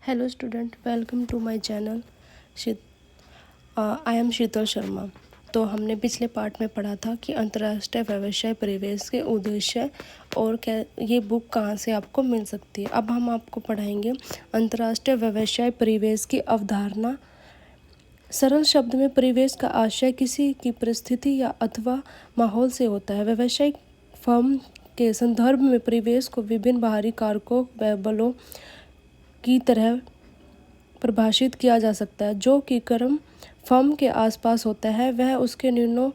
Hello student, welcome to my channel. I am Sheetal Sharma. तो हमने पिछले पार्ट में पढ़ा था कि अंतर्राष्ट्रीय व्यवसाय परिवेश के उद्देश्य और क्या ये बुक कहाँ से आपको मिल सकती है। अब हम आपको पढ़ाएंगे अंतर्राष्ट्रीय व्यवसाय परिवेश की अवधारणा। सरल शब्द में परिवेश का आशय किसी की परिस्थिति या अथवा माहौल से होता है। व्यवसायिक फर्म के संदर्भ में परिवेश को विभिन्न बाहरी कारकों व बलों की तरह परिभाषित किया जा सकता है। जो कि कर्म फर्म के आसपास होता है वह उसके निर्णयों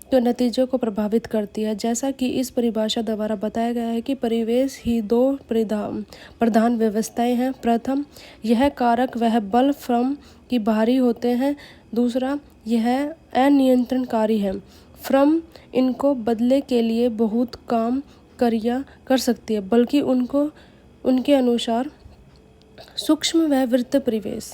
के नतीजों को प्रभावित करती है। जैसा कि इस परिभाषा द्वारा बताया गया है कि परिवेश ही दो प्रधान व्यवस्थाएं हैं। प्रथम, यह कारक वह बल फर्म की बाहरी होते हैं। दूसरा, यह अनियंत्रणकारी है। फर्म इनको बदले के लिए बहुत काम कर सकती है, बल्कि उनके अनुसार सूक्ष्म व वृत्त परिवेश।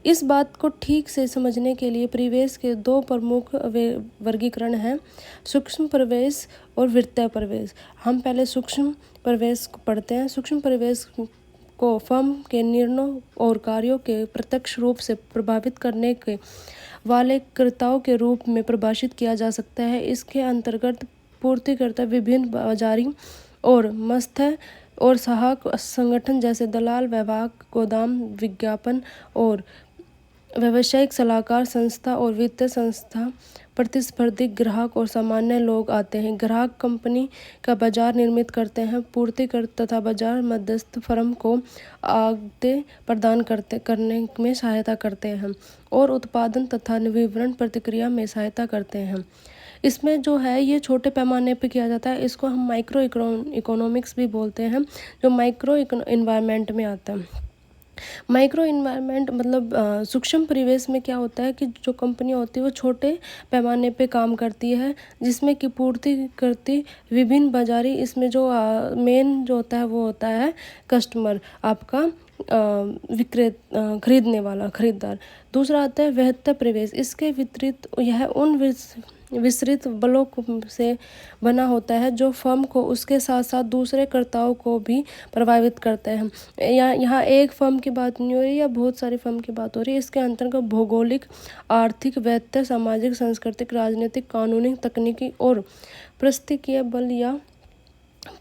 इस बात को ठीक से समझने के लिए परिवेश के दो प्रमुख वर्गीकरण हैं, सूक्ष्म परिवेश और वृत्तीय परिवेश। हम पहले सूक्ष्म परिवेश को पढ़ते हैं। सूक्ष्म परिवेश को फर्म के निर्णयों और कार्यों के प्रत्यक्ष रूप से प्रभावित करने के वाले कर्ताओं के रूप में परिभाषित किया जा सकता है। इसके अंतर्गत पूर्तिकर्ता, विभिन्न बाजारी और मध्यस्थ और सहायक संगठन जैसे दलाल, विभाग, गोदाम, विज्ञापन और व्यावसायिक सलाहकार संस्था और वित्तीय संस्था, प्रतिस्पर्धी ग्राहक और सामान्य लोग आते हैं। ग्राहक कंपनी का बाजार निर्मित करते हैं, पूर्तिकर्ता तथा बाजार मध्यस्थ फर्म को आदेश प्रदान करने में सहायता करते हैं और उत्पादन तथा वितरण प्रक्रिया में सहायता करते हैं। इसमें जो है ये छोटे पैमाने पे किया जाता है। इसको हम माइक्रो इकोनॉमिक्स भी बोलते हैं, जो माइक्रो इन्वायरमेंट में आता है। माइक्रो इन्वायरमेंट मतलब सूक्ष्म परिवेश में क्या होता है कि जो कंपनियां होती है वो छोटे पैमाने पे काम करती है, जिसमें कि पूर्ति करती विभिन्न बाजारी। इसमें जो मेन जो होता है वो होता है कस्टमर, आपका खरीदने वाला खरीदार। दूसरा आता है वृत्तीय परिवेश। इसके विपरीत यह उन विस्तृत बलों से बना होता है जो फर्म को उसके साथ साथ दूसरे कर्ताओं को भी प्रभावित करते हैं। यहाँ एक फर्म की बात नहीं हो रही या बहुत सारी फर्म की बात हो रही है। इसके अंतर्गत भौगोलिक, आर्थिक, वैत्य, सामाजिक, सांस्कृतिक, राजनीतिक, कानूनी, तकनीकी और पारिस्थितिकीय बल या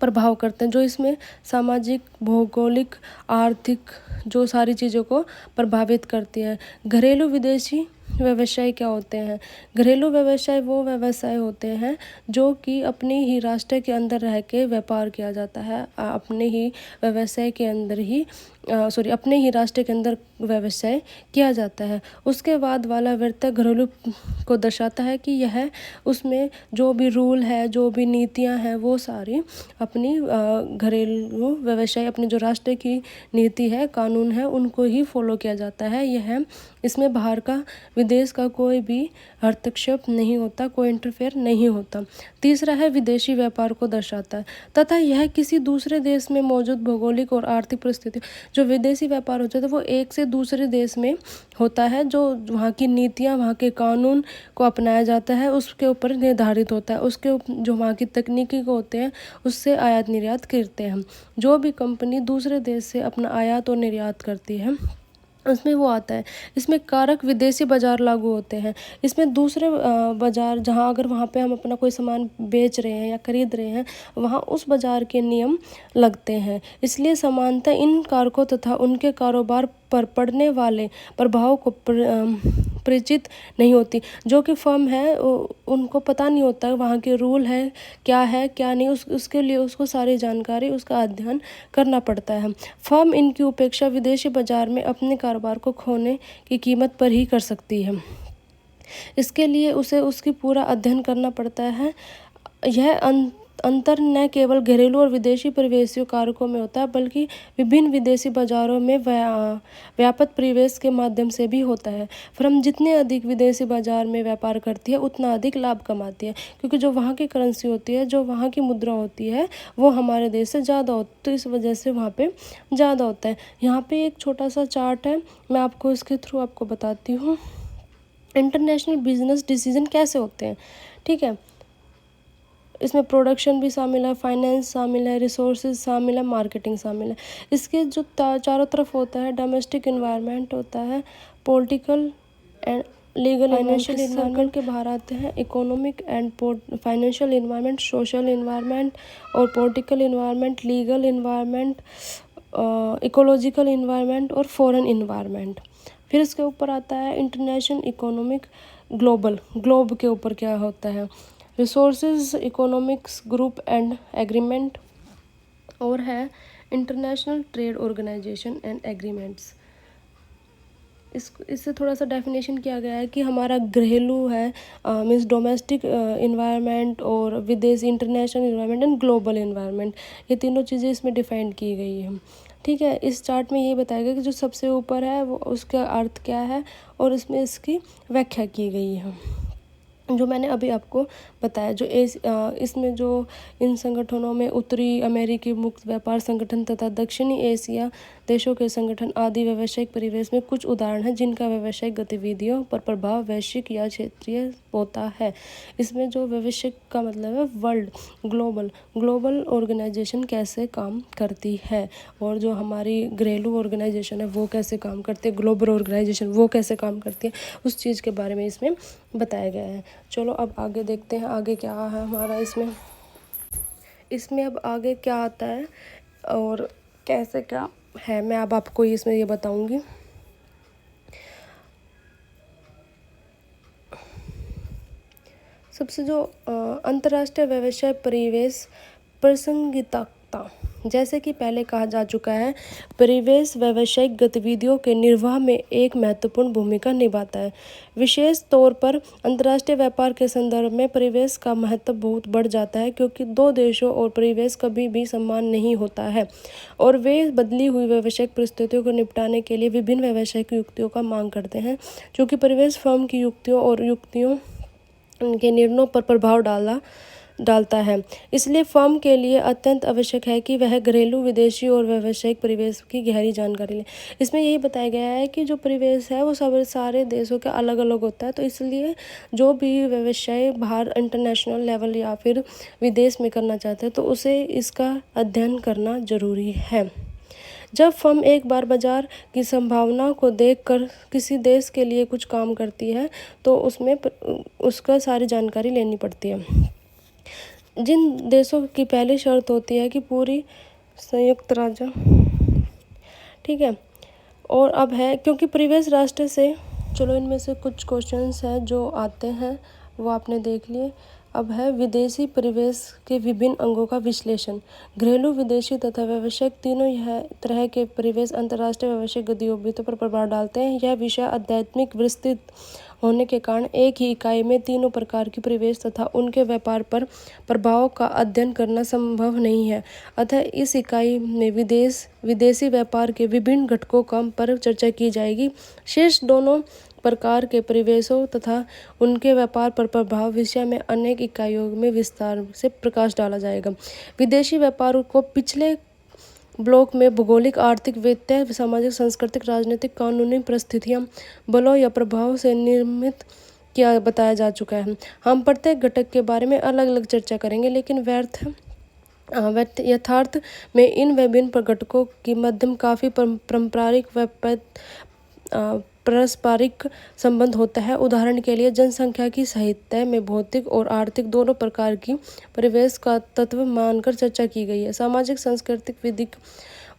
प्रभाव करते हैं, जो इसमें सामाजिक, भौगोलिक, आर्थिक जो सारी चीज़ों को प्रभावित करती है। घरेलू विदेशी व्यवसाय क्या होते हैं? घरेलू व्यवसाय वो व्यवसाय होते हैं जो कि अपने ही राष्ट्र के अंदर रह के व्यापार किया जाता है। अपने ही व्यवसाय के अंदर ही अपने ही राष्ट्र के अंदर व्यवसाय किया जाता है। उसके बाद वाला वृत्तीय घरेलू को दर्शाता है कि यह उसमें जो भी रूल है, जो भी नीतियां हैं, वो सारी अपनी घरेलू व्यवसाय, अपनी जो राष्ट्र की नीति है, कानून है, उनको ही फॉलो किया जाता है। यह इसमें बाहर का, विदेश का कोई भी हस्तक्षेप नहीं होता, कोई इंटरफेयर नहीं होता। तीसरा है विदेशी व्यापार को दर्शाता है तथा यह किसी दूसरे देश में मौजूद भौगोलिक और आर्थिक परिस्थिति, जो विदेशी व्यापार होता है वो एक से दूसरे देश में होता है, जो वहाँ की नीतियाँ, वहाँ के कानून को अपनाया जाता है, उसके ऊपर निर्धारित होता है। उसके जो वहाँ की तकनीकी को होते हैं उससे आयात निर्यात करते हैं। जो भी कंपनी दूसरे देश से अपना आयात और निर्यात करती है उसमें वो आता है। इसमें कारक विदेशी बाजार लागू होते हैं। इसमें दूसरे बाजार, जहाँ अगर वहाँ पे हम अपना कोई सामान बेच रहे हैं या खरीद रहे हैं, वहाँ उस बाजार के नियम लगते हैं। इसलिए समानता इन कारकों तथा उनके कारोबार पर पड़ने वाले प्रभाव को परिचित नहीं होती। जो कि फर्म है उनको पता नहीं होता वहाँ के रूल है क्या नहीं, उसके लिए उसको सारी जानकारी, उसका अध्ययन करना पड़ता है। फर्म इनकी उपेक्षा विदेशी बाजार में अपने कारोबार को खोने की कीमत पर ही कर सकती है। इसके लिए उसे उसकी पूरा अध्ययन करना पड़ता है। यह अंतर न केवल घरेलू और विदेशी परिवेशीय कारकों में होता है, बल्कि विभिन्न विदेशी बाजारों में व्यापक परिवेश के माध्यम से भी होता है। फर्म जितने अधिक विदेशी बाजार में व्यापार करती है उतना अधिक लाभ कमाती है, क्योंकि जो वहाँ की करेंसी होती है, जो वहाँ की मुद्रा होती है, वो हमारे देश से ज़्यादा होती है, तो इस वजह से वहाँ पे ज़्यादा होता है। यहाँ पे एक छोटा सा चार्ट है, मैं आपको इसके थ्रू आपको बताती हूँ इंटरनेशनल बिजनेस डिसीजन कैसे होते हैं। ठीक है, इसमें प्रोडक्शन भी शामिल है, फाइनेंस शामिल है, रिसोर्सेज शामिल है, मार्केटिंग शामिल है। इसके जो चारों तरफ होता है, डोमेस्टिक इन्वायरमेंट होता है, political and legal, financial environment के बाहर आते हैं, economic and financial environment, social environment और political environment, legal environment, ecological environment और फॉरेन इन्वायरमेंट। फिर इसके ऊपर आता है इंटरनेशनल इकोनॉमिक, ग्लोब के ऊपर क्या होता है, resources economics group and agreement, और है international trade organisation and agreements. इससे थोड़ा सा डेफिनेशन किया गया है कि हमारा घरेलू है मीन्स डोमेस्टिक इन्वायरमेंट, और विदेशी international environment and global environment, ये तीनों चीज़ें इसमें डिफाइन की गई है। ठीक है, इस चार्ट में ये बताया गया कि जो सबसे ऊपर है वो उसका अर्थ क्या है, और इसमें इसकी व्याख्या की गई है जो मैंने अभी आपको बताया। जो इसमें जो इन संगठनों में उत्तरी अमेरिकी मुक्त व्यापार संगठन तथा दक्षिणी एशिया देशों के संगठन आदि व्यावसायिक परिवेश में कुछ उदाहरण हैं जिनका व्यावसायिक गतिविधियों पर प्रभाव वैश्विक या क्षेत्रीय होता है। इसमें जो वैश्विक का मतलब है वर्ल्ड, ग्लोबल ऑर्गेनाइजेशन कैसे काम करती है, और जो हमारी घरेलू ऑर्गेनाइजेशन है वो कैसे काम करती है, ग्लोबल ऑर्गेनाइजेशन वो कैसे काम करती है, उस चीज़ के बारे में इसमें बताया गया है। चलो अब आगे देखते हैं आगे क्या है हमारा इसमें अब आगे क्या आता है और कैसे क्या है, मैं अब आपको इसमें ये बताऊंगी। सबसे जो अंतर्राष्ट्रीय व्यवसाय परिवेश प्रासंगिकता, जैसे कि पहले कहा जा चुका है, परिवेश व्यावसायिक गतिविधियों के निर्वाह में एक महत्वपूर्ण भूमिका निभाता है। विशेष तौर पर अंतर्राष्ट्रीय व्यापार के संदर्भ में परिवेश का महत्व बहुत बढ़ जाता है, क्योंकि दो देशों और परिवेश कभी भी समान नहीं होता है और वे बदली हुई व्यावसायिक परिस्थितियों को निपटाने के लिए विभिन्न व्यावसायिक युक्तियों का मांग करते हैं। चूँकि परिवेश फर्म की युक्तियों और युक्तियों के निर्णयों पर प्रभाव डालता है, इसलिए फर्म के लिए अत्यंत आवश्यक है कि वह घरेलू, विदेशी और व्यावसायिक परिवेश की गहरी जानकारी ले। इसमें यही बताया गया है कि जो परिवेश है वो सारे देशों का अलग अलग होता है, तो इसलिए जो भी व्यवसाय बाहर इंटरनेशनल लेवल या फिर विदेश में करना चाहते हैं तो उसे इसका अध्ययन करना जरूरी है। जब फर्म एक बार बाजार की संभावना को देखकर किसी देश के लिए कुछ काम करती है तो उसमें उसका सारी जानकारी लेनी पड़ती है। जिन देशों की पहली शर्त होती है कि पूरी संयुक्त राज्य, ठीक है, और अब है क्योंकि परिवेश राष्ट्र से, चलो इनमें से कुछ क्वेश्चंस हैं जो आते हैं वो आपने देख लिए। अब है विदेशी परिवेश के विभिन्न अंगों का विश्लेषण। घरेलू, विदेशी तथा व्यावसायिक तीनों यह तरह के परिवेश अंतर्राष्ट्रीय व्यावसायिक गतिविधियों पर प्रभाव डालते हैं। यह विषय आध्यात्मिक विस्तृत होने के कारण एक ही इकाई में तीनों प्रकार की परिवेश तथा उनके व्यापार पर प्रभाव का अध्ययन करना संभव नहीं है। अतः इस इकाई में विदेशी व्यापार के विभिन्न घटकों पर चर्चा की जाएगी। शेष दोनों प्रकार के परिवेशों तथा उनके व्यापार पर प्रभाव विषय में अनेक इकाइयों में विस्तार से प्रकाश डाला जाएगा। विदेशी व्यापार को पिछले ब्लॉक में भौगोलिक, आर्थिक, वित्तीय, सामाजिक, सांस्कृतिक, राजनीतिक, कानूनी परिस्थितियां, बलों या प्रभाव से निर्मित किया बताया जा चुका है। हम प्रत्येक घटक के बारे में अलग अलग चर्चा करेंगे, लेकिन यथार्थ में इन विभिन्न घटकों की मध्यम काफ़ी पारस्परिक संबंध होता है। उदाहरण के लिए जनसंख्या की साहित्य में भौतिक और आर्थिक दोनों प्रकार की परिवेश का तत्व मानकर चर्चा की गई है। सामाजिक, सांस्कृतिक, विधिक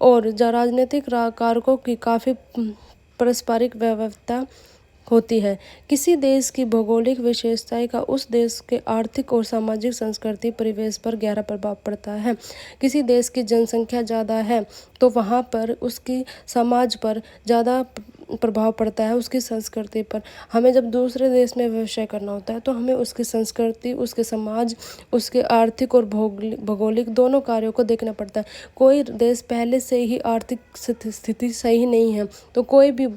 और राजनीतिक कारकों की काफ़ी पारस्परिक व्यवस्था होती है। किसी देश की भौगोलिक विशेषताएं का उस देश के आर्थिक और सामाजिक सांस्कृतिक परिवेश पर गहरा प्रभाव पड़ता है। किसी देश की जनसंख्या ज़्यादा है तो वहाँ पर उसकी समाज पर ज़्यादा प्रभाव पड़ता है, उसकी संस्कृति पर। हमें जब दूसरे देश में व्यवसाय करना होता है तो हमें उसकी संस्कृति, उसके समाज, उसके आर्थिक और भौगोलिक दोनों कार्यों को देखना पड़ता है। कोई देश पहले से ही आर्थिक स्थिति सही नहीं है तो कोई भी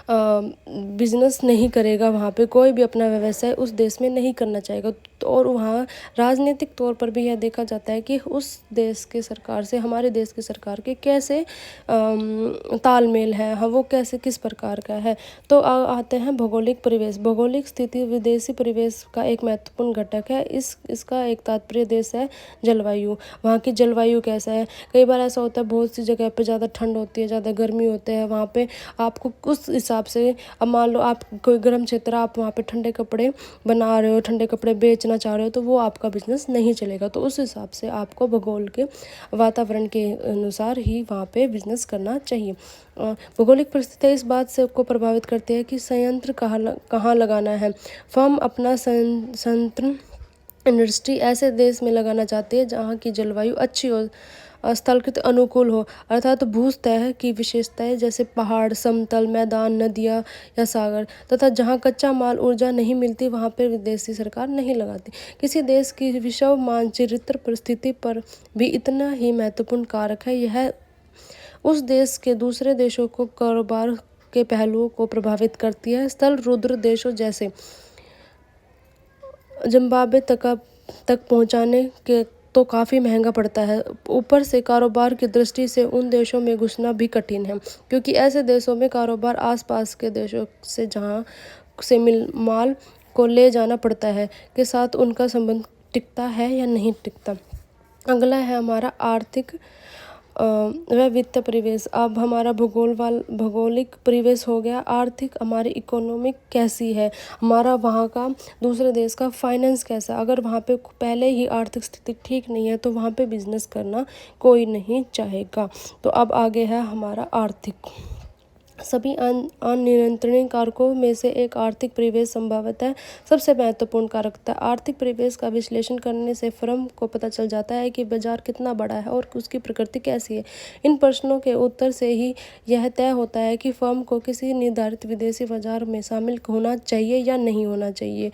बिजनेस नहीं करेगा, वहाँ पे कोई भी अपना व्यवसाय उस देश में नहीं करना चाहेगा। तो और वहाँ राजनीतिक तौर पर भी यह देखा जाता है कि उस देश के सरकार से हमारे देश की सरकार के कैसे तालमेल है, हाँ वो कैसे किस प्रकार का है। तो आते हैं भौगोलिक परिवेश। भौगोलिक स्थिति विदेशी परिवेश का एक महत्वपूर्ण घटक है। इसका एक तात्पर्य देश है जलवायु। वहाँ की जलवायु कैसा है। कई बार ऐसा होता है बहुत सी जगह पे ज़्यादा ठंड होती है, ज़्यादा गर्मी होते हैं, वहाँ पे आपको उस हिसाब से, अब मान लो आप कोई गर्म क्षेत्र, आप वहाँ पे ठंडे कपड़े बना रहे हो, ठंडे कपड़े बेचना चाह रहे हो, तो वो आपका बिजनेस नहीं चलेगा। तो उस हिसाब से आपको भूगोल के वातावरण के अनुसार ही वहाँ पे बिजनेस करना चाहिए। भौगोलिक परिस्थितियाँ इस बात से को प्रभावित करती है कि संयंत्र कहाँ लगाना है। फर्म अपना संयंत्र इंडस्ट्री ऐसे देश में लगाना चाहती है जहाँ की जलवायु अच्छी हो, स्थल के अनुकूल हो, अर्थात भूसतह की विशेषताएं जैसे पहाड़, समतल मैदान, नदियाँ या सागर, तथा जहाँ कच्चा माल ऊर्जा नहीं मिलती वहाँ पर विदेशी सरकार नहीं लगाती। किसी देश की विश्व मानचित्र परिस्थिति पर भी इतना ही महत्वपूर्ण कारक है। यह उस देश के दूसरे देशों को कारोबार के पहलुओं को प्रभावित करती है। स्थल रुद्र देशों जैसे जिम्बाब्वे तक पहुंचाने के तो काफ़ी महंगा पड़ता है। ऊपर से कारोबार की दृष्टि से उन देशों में घुसना भी कठिन है, क्योंकि ऐसे देशों में कारोबार आसपास के देशों से जहां से माल को ले जाना पड़ता है के साथ उनका संबंध टिकता है या नहीं टिकता। अगला है हमारा आर्थिक वह वित्त परिवेश। अब हमारा भौगोलिक परिवेश हो गया। आर्थिक, हमारी इकोनॉमिक कैसी है, हमारा वहाँ का दूसरे देश का फाइनेंस कैसा। अगर वहाँ पे पहले ही आर्थिक स्थिति ठीक नहीं है तो वहाँ पे बिजनेस करना कोई नहीं चाहेगा। तो अब आगे है हमारा आर्थिक। सभी अनियंत्रणीय कारकों में से एक आर्थिक परिवेश संभवतः सबसे महत्वपूर्ण कारक था। आर्थिक परिवेश का विश्लेषण करने से फर्म को पता चल जाता है कि बाजार कितना बड़ा है और उसकी प्रकृति कैसी है। इन प्रश्नों के उत्तर से ही यह तय होता है कि फर्म को किसी निर्धारित विदेशी बाजार में शामिल होना चाहिए या नहीं होना चाहिए।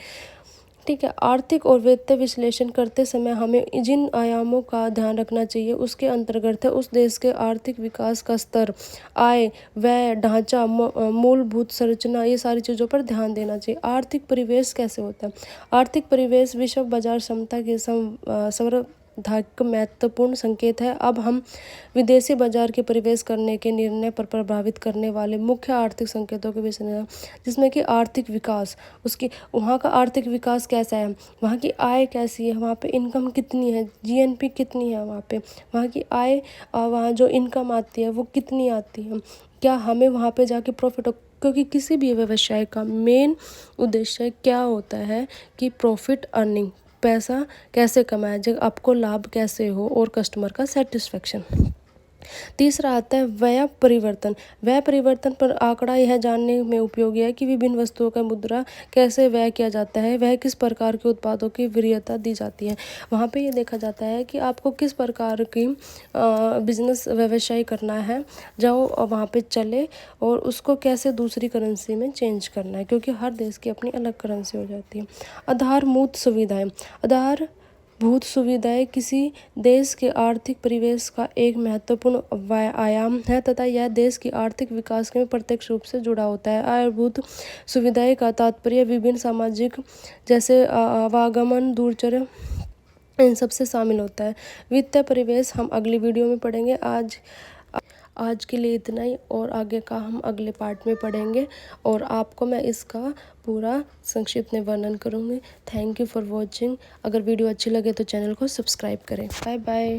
ठीक है। आर्थिक और वित्तीय विश्लेषण करते समय हमें जिन आयामों का ध्यान रखना चाहिए उसके अंतर्गत है उस देश के आर्थिक विकास का स्तर, आय, व्यय, ढांचा, मूलभूत संरचना, ये सारी चीज़ों पर ध्यान देना चाहिए। आर्थिक परिवेश कैसे होता है। आर्थिक परिवेश विश्व बाजार क्षमता के संवर्धक महत्वपूर्ण संकेत है। अब हम विदेशी बाजार के प्रवेश करने के निर्णय पर प्रभावित करने वाले मुख्य आर्थिक संकेतों के विषय में, जिसमें कि आर्थिक विकास, उसकी वहाँ का आर्थिक विकास कैसा है, वहाँ की आय कैसी है, वहाँ पे इनकम कितनी है, जीएनपी कितनी है, वहाँ की आय, वहाँ जो इनकम आती है वो कितनी आती है, क्या हमें वहाँ पे जाके प्रॉफिट हो। क्योंकि किसी भी व्यवसाय का मेन उद्देश्य क्या होता है कि प्रॉफिट अर्निंग, पैसा कैसे कमाया जाए, आपको लाभ कैसे हो और कस्टमर का सेटिस्फेक्शन। तीसरा आता है व्यय परिवर्तन। व्यय परिवर्तन पर आंकड़ा यह जानने में उपयोगी है कि विभिन्न वस्तुओं का मुद्रा कैसे व्यय किया जाता है, वह किस प्रकार के उत्पादों की वरीयता दी जाती है। वहाँ पे ये देखा जाता है कि आपको किस प्रकार की बिजनेस व्यवसाय करना है, जो वहाँ पे चले, और उसको कैसे दूसरी करेंसी में चेंज करना है, क्योंकि हर देश की अपनी अलग करेंसी हो जाती है। आधारभूत सुविधाएं। आधारभूत सुविधाएं किसी देश के आर्थिक परिवेश का एक महत्वपूर्ण आयाम है तथा यह देश की आर्थिक विकास में प्रत्यक्ष रूप से जुड़ा होता है। आधारभूत सुविधाएं का तात्पर्य विभिन्न सामाजिक जैसे आवागमन, दूरचर, इन सबसे शामिल होता है। वित्तीय परिवेश हम अगली वीडियो में पढ़ेंगे। आज के लिए इतना ही, और आगे का हम अगले पार्ट में पढ़ेंगे और आपको मैं इसका पूरा संक्षिप्त में वर्णन करूँगी। Thank you for watching. अगर वीडियो अच्छी लगे तो चैनल को सब्सक्राइब करें। Bye bye.